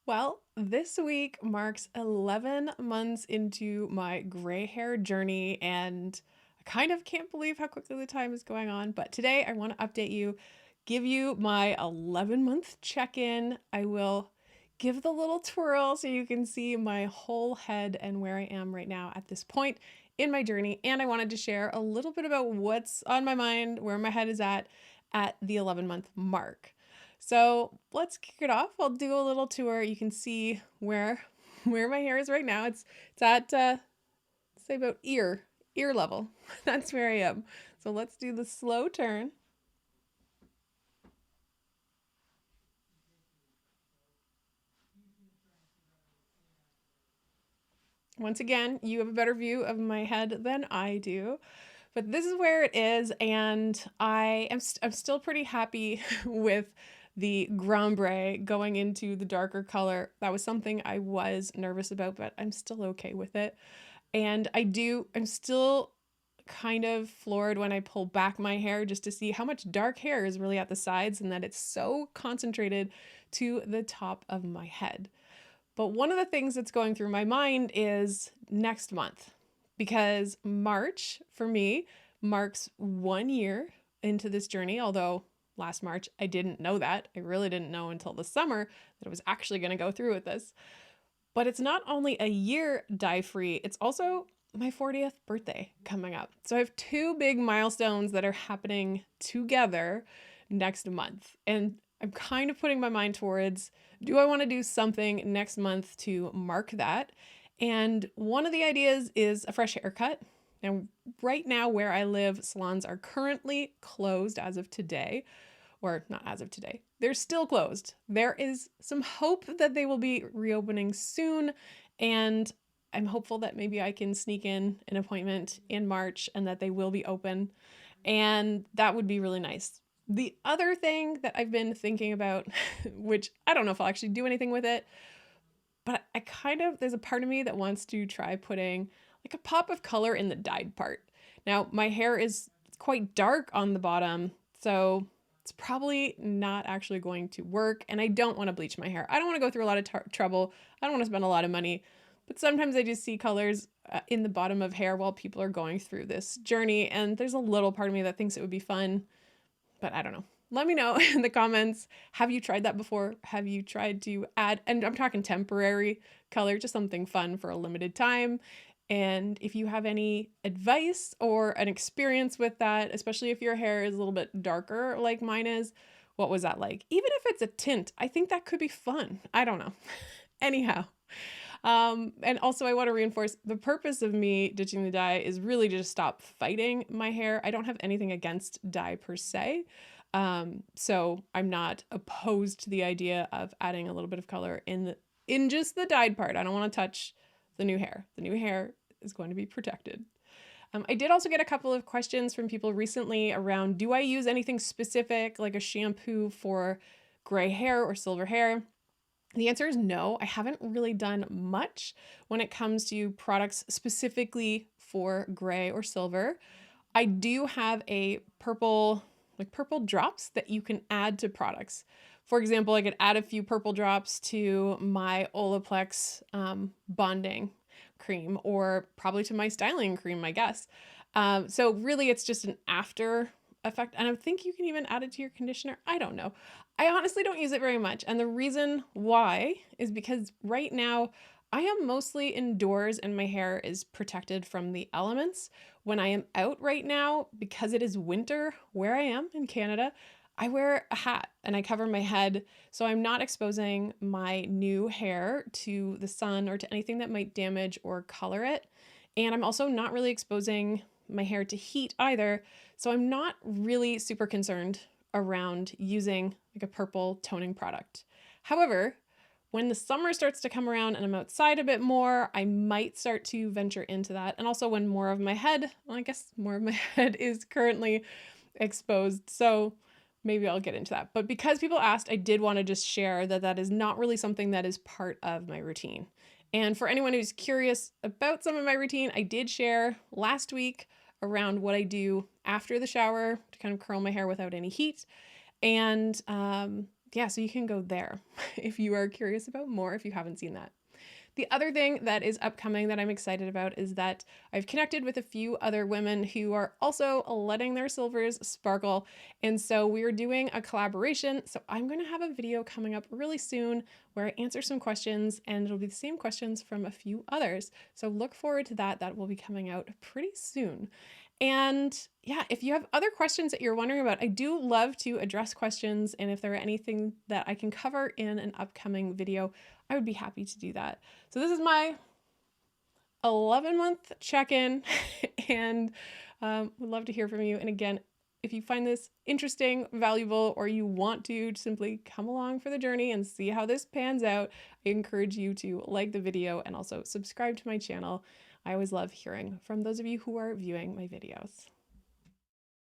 Well, this week marks 11 months into my gray hair journey, and I kind of can't believe how quickly the time is going on. But today I want to update you, give you my 11-month check in. I will give the little twirl so you can see my whole head and where I am right now at this point in my journey. And I wanted to share a little bit about what's on my mind, where my head is at the 11-month mark. So let's kick it off. I'll do a little tour. You can see where my hair is right now. It's at say about ear level. That's where I am. So let's do the slow turn. Once again, you have a better view of my head than I do. But this is where it is, and I'm still pretty happy with the Grombre going into the darker color. That was something I was nervous about, but I'm still okay with it. And I'm still kind of floored when I pull back my hair just to see how much dark hair is really at the sides and that it's so concentrated to the top of my head. But one of the things that's going through my mind is next month, because March for me marks 1 year into this journey, although last March I didn't know that. I really didn't know until the summer that I was actually going to go through with this. But it's not only a year dye-free, it's also my 40th birthday coming up. So I have two big milestones that are happening together next month. And I'm kind of putting my mind towards, do I want to do something next month to mark that? And one of the ideas is a fresh haircut. Now, right now where I live, salons are currently closed as of today, or not as of today. They're still closed. There is some hope that they will be reopening soon, and I'm hopeful that maybe I can sneak in an appointment in March and that they will be open, and that would be really nice. The other thing that I've been thinking about, which I don't know if I'll actually do anything with it, but there's a part of me that wants to try putting like a pop of color in the dyed part. Now, my hair is quite dark on the bottom, so it's probably not actually going to work, and I don't want to bleach my hair. I don't want to go through a lot of trouble. I don't want to spend a lot of money, but sometimes I just see colors in the bottom of hair while people are going through this journey, and there's a little part of me that thinks it would be fun, but I don't know. Let me know in the comments. Have you tried that before? Have you tried to add, and I'm talking temporary color, just something fun for a limited time? And if you have any advice or an experience with that, especially if your hair is a little bit darker like mine is, what was that like? Even if it's a tint, I think that could be fun. I don't know. Anyhow, and also I want to reinforce the purpose of me ditching the dye is really to just stop fighting my hair. I don't have anything against dye per se. So I'm not opposed to the idea of adding a little bit of color in just the dyed part. I don't want to touch the new hair. The new hair is going to be protected. I did also get a couple of questions from people recently around, do I use anything specific like a shampoo for gray hair or silver hair? The answer is no. I haven't really done much when it comes to products specifically for gray or silver. I do have a purple drops that you can add to products. For example, I could add a few purple drops to my Olaplex bonding cream, or probably to my styling cream, I guess. So really it's just an after effect. And I think you can even add it to your conditioner. I don't know. I honestly don't use it very much. And the reason why is because right now I am mostly indoors and my hair is protected from the elements. When I am out right now, because it is winter where I am in Canada, I wear a hat and I cover my head, so I'm not exposing my new hair to the sun or to anything that might damage or color it. And I'm also not really exposing my hair to heat either, so I'm not really super concerned around using like a purple toning product. However, when the summer starts to come around and I'm outside a bit more, I might start to venture into that. And also when more of my head, well, I guess more of my head is currently exposed. So maybe I'll get into that. But because people asked, I did want to just share that that is not really something that is part of my routine. And for anyone who's curious about some of my routine, I did share last week around what I do after the shower to kind of curl my hair without any heat. And yeah, so you can go there if you are curious about more, if you haven't seen that. The other thing that is upcoming that I'm excited about is that I've connected with a few other women who are also letting their silvers sparkle. And so we're doing a collaboration. So I'm going to have a video coming up really soon where I answer some questions, and it'll be the same questions from a few others. So look forward to that. That will be coming out pretty soon. And yeah, if you have other questions that you're wondering about, I do love to address questions. And if there are anything that I can cover in an upcoming video, I would be happy to do that. So this is my 11-month check-in and would love to hear from you. And again, if you find this interesting, valuable, or you want to simply come along for the journey and see how this pans out, I encourage you to like the video and also subscribe to my channel. I always love hearing from those of you who are viewing my videos.